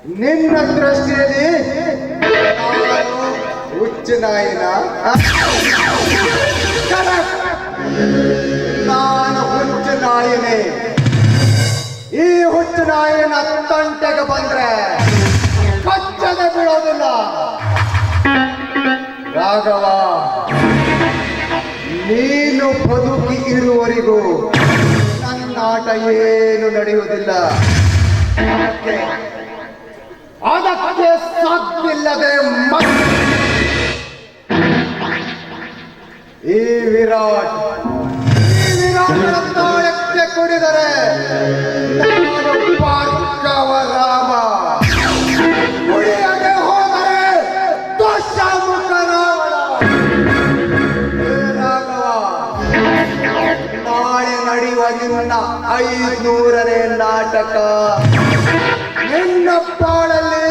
ನಿನ್ನ ದೃಷ್ಟಿಯಲ್ಲಿ ನಾನು ಹುಚ್ಚು ನಾಯಿನ? ನಾನು ಹುಚ್ಚು ನಾಯಿನೇ. ಈ ಹುಚ್ಚು ನಾಯಿನ ತಂಟೆಗೆ ಬಂದ್ರೆ ಕಚ್ಚದೆ ಬಿಡೋದಿಲ್ಲ. ರಾಘವ, ನೀನು ಬದುಕಿ ಇರುವವರೆಗೂ ನನ್ನ ಆಟ ಏನು ನಡೆಯುವುದಿಲ್ಲ. ಅದಕ್ಕೆ ಸಾಧ್ಯವಿಲ್ಲದೆ ಈ ವಿರಾಟ್ ತಾಳಕ್ಕೆ ಕುಡಿದರೆ ನಾನು ಭಾರ್ಗವ ರಾಮ, ಕುಡಿಯದೆ ಹೋದರೆ ದುಷ್ಯಮುಖ ರಾವಣ. ರಾಘವ, ನಾಳೆ ನಡೆಯುವ ನಿನ್ನ 500ನೇ ನಾಟಕ ನಿನ್ನ ಬಾಳಲ್ಲಿ